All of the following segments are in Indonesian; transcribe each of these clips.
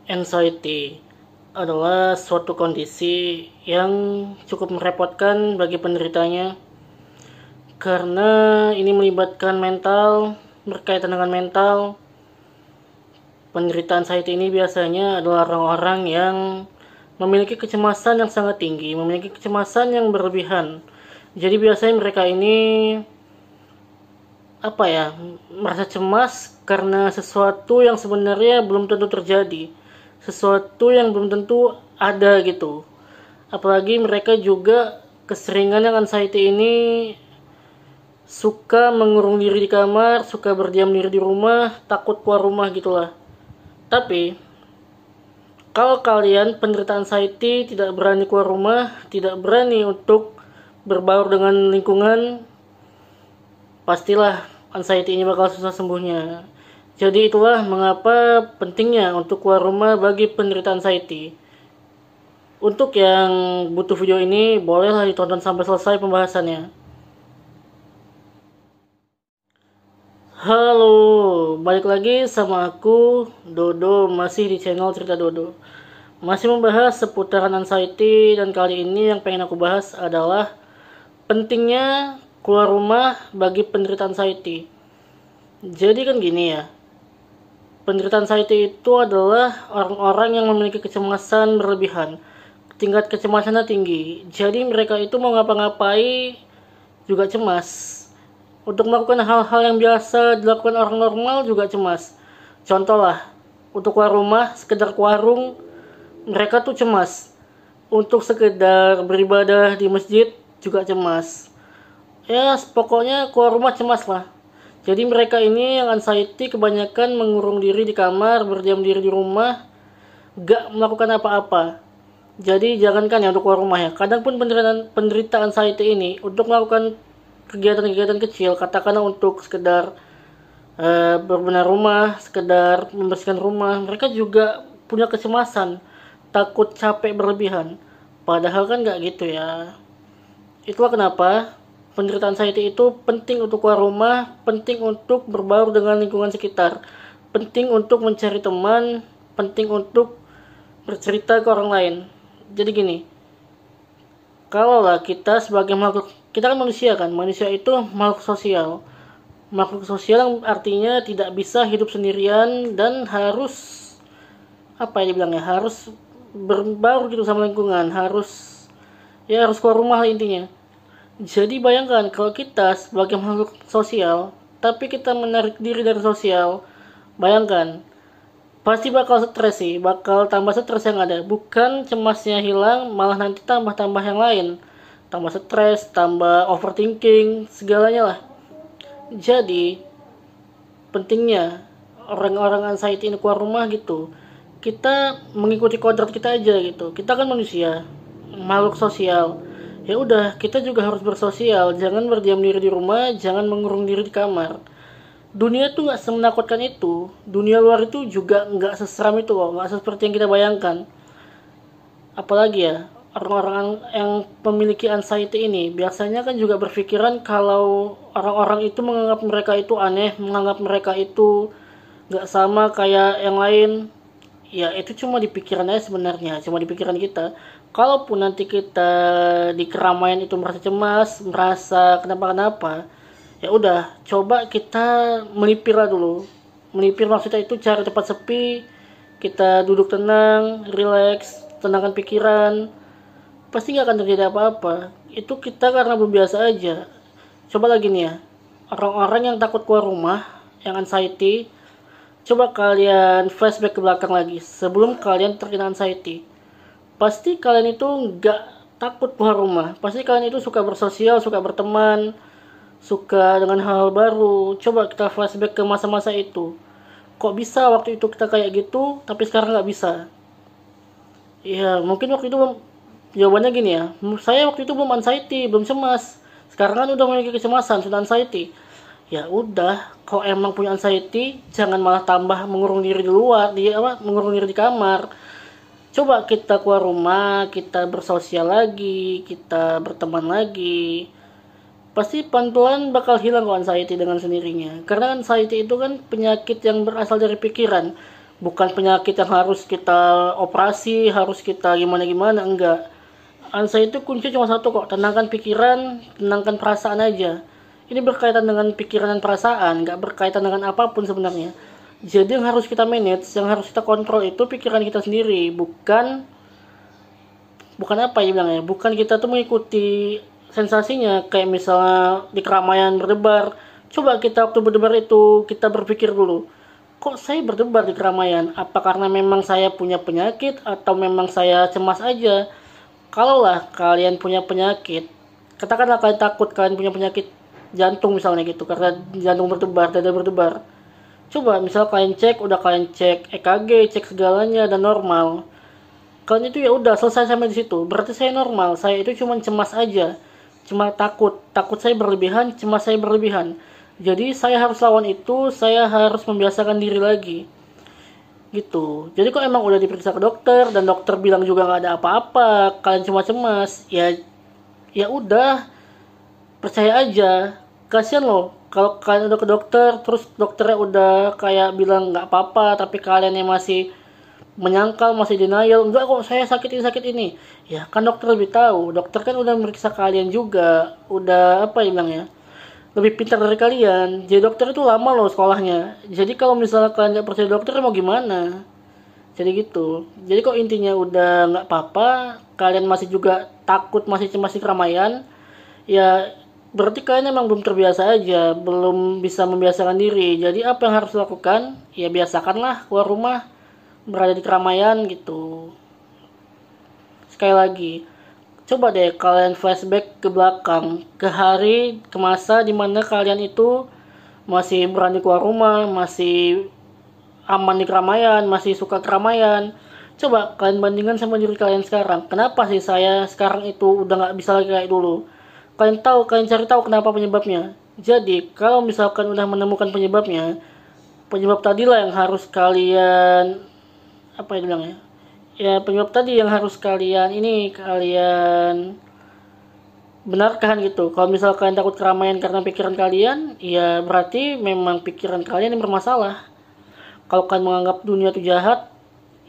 Anxiety adalah suatu kondisi yang cukup merepotkan bagi penderitanya karena ini melibatkan mental, berkaitan dengan mental. Penderita anxiety ini biasanya adalah orang-orang yang memiliki kecemasan yang sangat tinggi, memiliki kecemasan yang berlebihan. Jadi biasanya mereka ini merasa cemas karena sesuatu yang sebenarnya belum tentu terjadi, sesuatu yang belum tentu ada gitu. Apalagi mereka juga keseringan yang anxiety ini suka mengurung diri di kamar, suka berdiam diri di rumah, takut keluar rumah gitulah. Tapi kalau kalian penderita anxiety tidak berani keluar rumah, tidak berani untuk berbaur dengan lingkungan, pastilah anxiety ini bakal susah sembuhnya. Jadi itulah mengapa pentingnya untuk keluar rumah bagi penderita anxiety. Untuk yang butuh video ini, bolehlah ditonton sampai selesai pembahasannya. Halo, balik lagi sama aku, Dodo, masih di channel Cerita Dodo. Masih membahas seputaran anxiety, dan kali ini yang pengen aku bahas adalah pentingnya keluar rumah bagi penderita anxiety. Jadi kan gini ya, penderita anxiety itu adalah orang-orang yang memiliki kecemasan berlebihan. Tingkat kecemasannya tinggi. Jadi mereka itu mau ngapa-ngapai juga cemas. Untuk melakukan hal-hal yang biasa dilakukan orang normal juga cemas. Contoh lah, untuk keluar rumah, sekedar ke warung, mereka tuh cemas. Untuk sekedar beribadah di masjid juga cemas. Ya pokoknya keluar rumah cemas lah. Jadi mereka ini yang anxiety kebanyakan mengurung diri di kamar, berdiam diri di rumah, gak melakukan apa-apa. Jadi jangankan ya untuk keluar rumah ya, kadang pun penderita anxiety ini untuk melakukan kegiatan-kegiatan kecil, katakanlah untuk sekedar berbenah rumah, sekedar membersihkan rumah, mereka juga punya kecemasan, takut capek berlebihan. Padahal kan gak gitu ya. Itulah kenapa penderita anxiety itu penting untuk keluar rumah, penting untuk berbaur dengan lingkungan sekitar, penting untuk mencari teman, penting untuk bercerita ke orang lain. Jadi gini, kalau lah kita sebagai makhluk, kita kan manusia itu makhluk sosial. Makhluk sosial yang artinya tidak bisa hidup sendirian dan harus harus berbaur gitu sama lingkungan, harus keluar rumah lah intinya. Jadi bayangkan kalau kita sebagai makhluk sosial, tapi kita menarik diri dari sosial, bayangkan, pasti bakal stres sih, bakal tambah stres yang ada. Bukan cemasnya hilang, malah nanti tambah-tambah yang lain. Tambah stres, tambah overthinking, segalanya lah. Jadi, pentingnya orang-orang anxiety ini keluar rumah gitu. Kita mengikuti kodrat kita aja gitu. Kita kan manusia, makhluk sosial. Ya udah, kita juga harus bersosial, jangan berdiam diri di rumah, jangan mengurung diri di kamar. Dunia tuh nggak semenakutkan itu, dunia luar itu juga nggak seseram itu loh, nggak seperti yang kita bayangkan. Apalagi ya, orang-orang yang memiliki anxiety ini biasanya kan juga berpikiran kalau orang-orang itu menganggap mereka itu aneh, menganggap mereka itu nggak sama kayak yang lain. Ya itu cuma di pikiran aja sebenarnya, cuma di pikiran kita. Kalaupun nanti kita di keramaian itu merasa cemas, merasa kenapa-kenapa, ya udah coba kita melipir lah dulu. Melipir maksudnya itu cari tempat sepi, kita duduk tenang, relax, tenangkan pikiran, pasti gak akan terjadi apa-apa. Itu kita karena belum biasa aja. Coba lagi nih ya, orang-orang yang takut keluar rumah, yang anxiety, coba kalian flashback ke belakang lagi sebelum kalian terkena anxiety. Pasti kalian itu nggak takut keluar rumah. Pasti kalian itu suka bersosial, suka berteman, suka dengan hal-hal baru. Coba kita flashback ke masa-masa itu. Kok bisa waktu itu kita kayak gitu, tapi sekarang nggak bisa? Ya mungkin waktu itu jawabannya gini ya. Saya waktu itu belum anxiety, belum cemas. Sekarang kan udah memiliki kecemasan, sudah anxiety. Ya udah, kalau emang punya anxiety, jangan malah tambah mengurung diri di luar, mengurung diri di kamar. Coba kita keluar rumah, kita bersosial lagi, kita berteman lagi. Pasti pelan-pelan bakal hilang kok anxiety dengan sendirinya. Karena anxiety itu kan penyakit yang berasal dari pikiran, Bukan penyakit yang harus kita operasi, harus kita gimana-gimana, enggak. Ansa itu kunci cuma satu kok, tenangkan pikiran, tenangkan perasaan aja. Ini berkaitan dengan pikiran dan perasaan, nggak berkaitan dengan apapun sebenarnya. Jadi yang harus kita manage, yang harus kita kontrol itu pikiran kita sendiri, bukan apa ya bilangnya, bukan kita tuh mengikuti sensasinya. Kayak misalnya di keramaian berdebar, coba kita waktu berdebar itu kita berpikir dulu, kok saya berdebar di keramaian? Apa karena memang saya punya penyakit atau memang saya cemas aja? Kalaulah kalian punya penyakit, katakanlah kalian takut kalian punya penyakit jantung misalnya gitu, karena jantung berdebar, dada berdebar. Coba misal kalian cek, udah kalian cek EKG, cek segalanya dan normal. Kalian itu ya udah selesai sampai di situ. Berarti saya normal. Saya itu cuma cemas aja. Cuma takut. Takut saya berlebihan, cemas saya berlebihan. Jadi saya harus lawan itu, saya harus membiasakan diri lagi. Gitu. Jadi kok emang udah diperiksa ke dokter dan dokter bilang juga nggak ada apa-apa, kalian cuma cemas, ya udah, percaya aja. Kasian loh kalau kalian udah ke dokter terus dokternya udah kayak bilang nggak apa-apa tapi kalian yang masih menyangkal, masih denial, enggak kok saya sakit ini. Ya kan dokter lebih tahu, dokter kan udah meriksa kalian juga, udah apa ya bilangnya, lebih pintar dari kalian. Jadi dokter itu lama loh sekolahnya. Jadi kalau misalnya kalian nggak percaya dokter mau gimana? Jadi gitu. Jadi kok intinya udah nggak apa-apa, kalian masih juga takut, masih cemas di keramaian, ya berarti kalian emang belum terbiasa aja, belum bisa membiasakan diri. Jadi apa yang harus dilakukan? Ya biasakanlah keluar rumah, berada di keramaian gitu. Sekali lagi, coba deh kalian flashback ke belakang, ke hari, ke masa dimana kalian itu masih berani keluar rumah, masih aman di keramaian, masih suka keramaian. Coba kalian bandingkan sama diri kalian sekarang. Kenapa sih saya sekarang itu udah nggak bisa lagi kayak dulu? Kalian cari tahu kenapa penyebabnya. Jadi kalau misalkan udah menemukan penyebabnya, penyebab tadilah yang harus kalian apa ya bilangnya? Ya penyebab tadi yang harus kalian benarkan gitu. Kalau misalkan kalian takut keramaian karena pikiran kalian, ya berarti memang pikiran kalian yang bermasalah. Kalau kalian menganggap dunia itu jahat,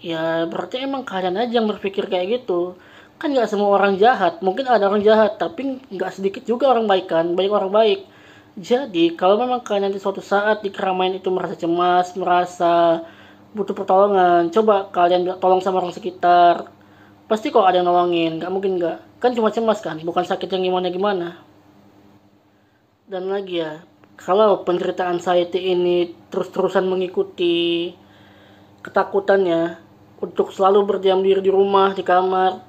ya berarti emang kalian aja yang berpikir kayak gitu. Kan nggak semua orang jahat, mungkin ada orang jahat, tapi nggak sedikit juga orang baik kan, banyak orang baik. Jadi kalau memang kalian nanti suatu saat di keramaian itu merasa cemas, merasa butuh pertolongan, coba kalian tolong sama orang sekitar. Pasti kok ada yang nolongin, nggak mungkin nggak. Kan cuma cemas kan, bukan sakit yang gimana-gimana. Dan lagi ya, kalau penderita anxiety ini terus-terusan mengikuti ketakutannya untuk selalu berdiam diri di rumah, di kamar,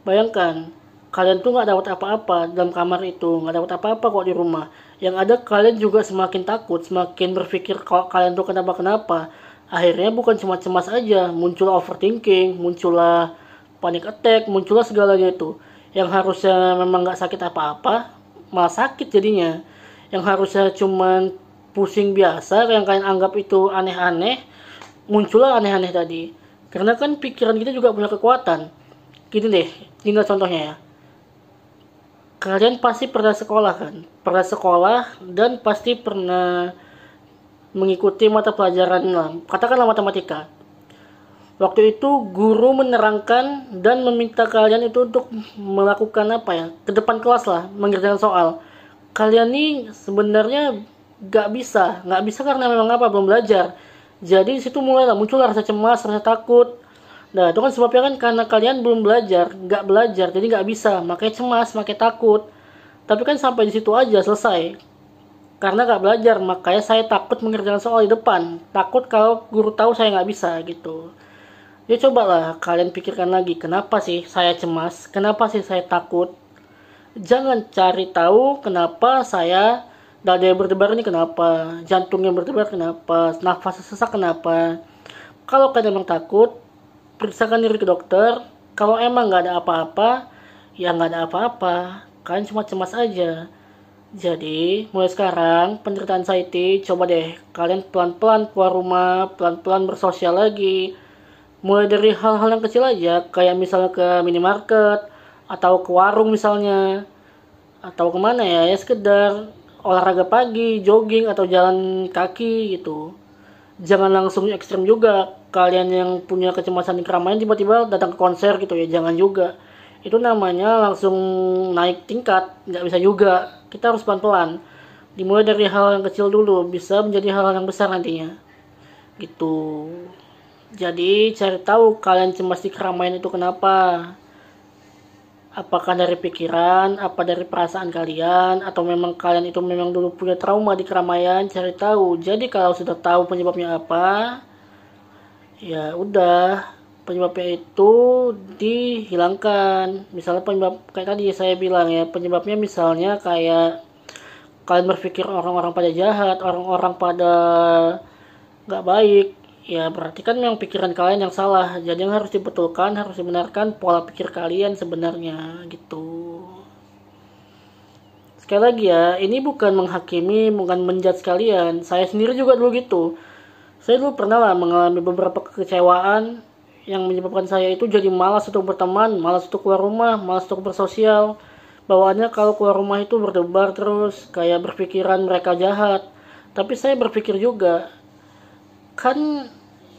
bayangkan, kalian tuh nggak dapat apa-apa dalam kamar itu, nggak dapat apa-apa kok di rumah. Yang ada kalian juga semakin takut, semakin berpikir kalau kalian tuh kenapa-kenapa. Akhirnya bukan cuma cemas aja, muncullah overthinking, muncullah panic attack, muncullah segalanya itu. Yang harusnya memang nggak sakit apa-apa, malah sakit jadinya. Yang harusnya cuman pusing biasa, yang kalian anggap itu aneh-aneh, muncullah aneh-aneh tadi. Karena kan pikiran kita juga punya kekuatan. Gini deh, tinggal contohnya ya. Kalian pasti pernah sekolah kan? Pernah sekolah dan pasti pernah mengikuti mata pelajaran lah, katakanlah matematika. Waktu itu guru menerangkan dan meminta kalian itu untuk melakukan apa ya, ke depan kelas lah, mengerjakan soal. Kalian nih sebenarnya nggak bisa karena memang apa, belum belajar. Jadi situ mulailah muncul rasa cemas, rasa takut. Nah itu kan sebabnya kan karena kalian belum belajar, nggak belajar, jadi nggak bisa, makanya cemas, makanya takut. Tapi kan sampai di situ aja selesai. Karena nggak belajar, makanya saya takut mengerjakan soal di depan. Takut kalau guru tahu saya nggak bisa gitu. Ya cobalah kalian pikirkan lagi, kenapa sih saya cemas? Kenapa sih saya takut? Jangan cari tahu kenapa saya dada yang berdebar ini kenapa, jantungnya berdebar kenapa, nafas sesak kenapa. Kalau kalian emang takut, periksakan diri ke dokter. Kalau emang nggak ada apa-apa, ya nggak ada apa-apa. Kalian cuma cemas aja. Jadi, mulai sekarang, penderita anxiety, coba deh, kalian pelan-pelan keluar rumah, pelan-pelan bersosial lagi. Mulai dari hal-hal yang kecil aja, kayak misalnya ke minimarket, atau ke warung misalnya, atau kemana ya sekedar olahraga pagi, jogging, atau jalan kaki gitu. jangan langsung ekstrem juga. Kalian yang punya kecemasan di keramaian tiba-tiba datang ke konser gitu ya, jangan juga. Itu namanya langsung naik tingkat, nggak bisa juga. Kita harus pelan-pelan. Dimulai dari hal yang kecil dulu, bisa menjadi hal yang besar nantinya. Gitu. Jadi cari tahu kalian cemas di keramaian itu kenapa. Apakah dari pikiran, apa dari perasaan kalian, atau memang kalian itu memang dulu punya trauma di keramaian, cari tahu. Jadi kalau sudah tahu penyebabnya apa, ya udah, penyebabnya itu dihilangkan. Misalnya penyebab kayak tadi saya bilang ya, penyebabnya misalnya kayak kalian berpikir orang-orang pada jahat, orang-orang pada nggak baik, ya berarti kan memang pikiran kalian yang salah. Jadi yang harus dibetulkan, harus dibenarkan pola pikir kalian sebenarnya gitu. Sekali lagi ya, ini bukan menghakimi, bukan menjudge kalian. Saya sendiri juga dulu gitu. Saya dulu pernah lah mengalami beberapa kekecewaan yang menyebabkan saya itu jadi malas untuk berteman, malas untuk keluar rumah, malas untuk bersosial. Bawaannya kalau keluar rumah itu berdebar terus, kayak berpikiran mereka jahat. Tapi saya berpikir juga, kan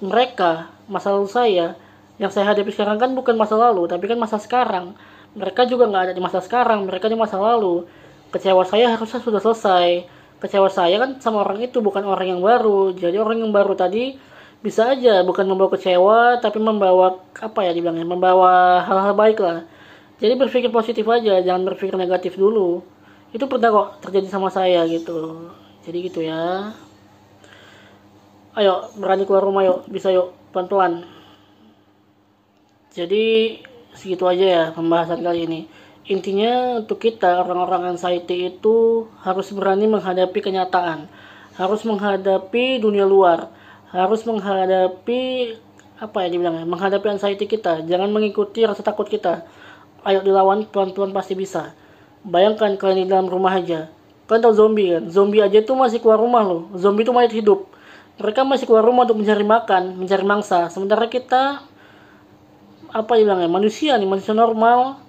mereka, masa lalu saya, yang saya hadapi sekarang kan bukan masa lalu, tapi kan masa sekarang. Mereka juga nggak ada di masa sekarang, mereka di masa lalu. Kecewa saya harusnya sudah selesai. Kecewa saya kan sama orang itu, bukan orang yang baru. Jadi orang yang baru tadi bisa aja bukan membawa kecewa, tapi membawa apa ya dibilangnya, membawa hal-hal baik lah. Jadi berpikir positif aja, jangan berpikir negatif dulu. Itu pernah kok terjadi sama saya gitu. Jadi gitu ya. Ayo berani keluar rumah yuk, bisa yuk, pelan-pelan. Jadi segitu aja ya pembahasan kali ini. Intinya untuk kita orang-orang anxiety itu harus berani menghadapi kenyataan, harus menghadapi dunia luar, harus menghadapi apa ya dibilangnya, menghadapi anxiety kita. Jangan mengikuti rasa takut kita. Ayo dilawan, pelan-pelan pasti bisa. Bayangkan kalian di dalam rumah aja. Kalian tahu zombie kan? Zombie aja itu masih keluar rumah loh. Zombie itu mayat hidup. Mereka masih keluar rumah untuk mencari makan, mencari mangsa. Sementara kita apa dibilangnya, manusia nih, manusia normal,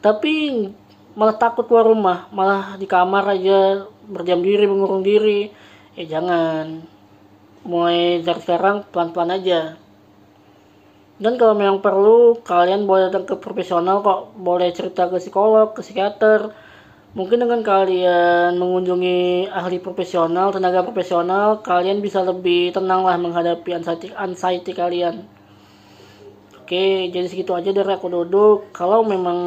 tapi malah takut keluar rumah, malah di kamar aja berdiam diri, mengurung diri. Jangan. Mulai dari sekarang pelan-pelan aja. Dan kalau memang perlu, kalian boleh datang ke profesional kok, boleh cerita ke psikolog, ke psikiater. Mungkin dengan kalian mengunjungi ahli profesional, tenaga profesional, kalian bisa lebih tenang lah menghadapi anxiety kalian. Oke, jadi segitu aja dari aku Dodo. Kalau memang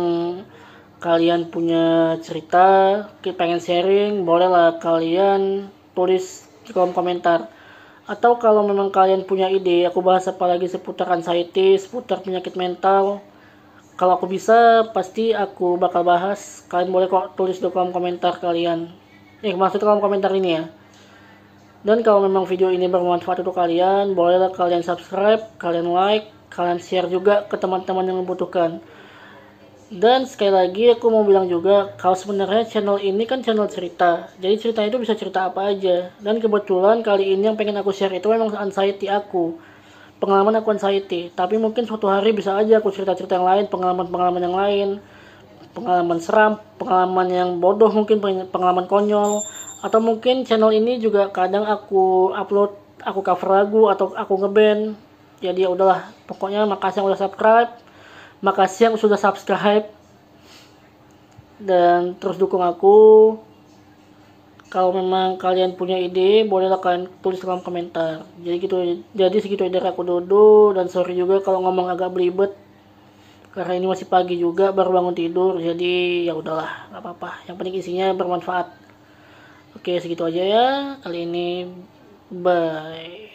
kalian punya cerita, pengen sharing, bolehlah kalian tulis di kolom komentar. Atau kalau memang kalian punya ide, aku bahas apa lagi seputar anxiety, seputar penyakit mental. Kalau aku bisa, pasti aku bakal bahas. Kalian boleh kok tulis di kolom komentar kalian. Maksud kolom komentar ini ya. Dan kalau memang video ini bermanfaat untuk kalian, bolehlah kalian subscribe, kalian like, kalian share juga ke teman-teman yang membutuhkan. Dan sekali lagi aku mau bilang juga, kalau sebenarnya channel ini kan channel cerita. Jadi cerita itu bisa cerita apa aja. Dan kebetulan kali ini yang pengen aku share itu memang anxiety aku. Pengalaman aku anxiety. Tapi mungkin suatu hari bisa aja aku cerita-cerita yang lain, pengalaman-pengalaman yang lain. Pengalaman seram, pengalaman yang bodoh mungkin, pengalaman konyol. Atau mungkin channel ini juga kadang aku upload, aku cover lagu atau aku ngeband. Jadi ya udahlah, pokoknya makasih yang udah subscribe. Makasih yang sudah subscribe dan terus dukung aku. Kalau memang kalian punya ide, bolehlah kalian tulis dalam komentar. Jadi segitu dari aku Dodo, dan sorry juga kalau ngomong agak belibet karena ini masih pagi juga, baru bangun tidur. Jadi ya udahlah, nggak apa-apa. Yang penting isinya bermanfaat. Oke, segitu aja ya kali ini. Bye.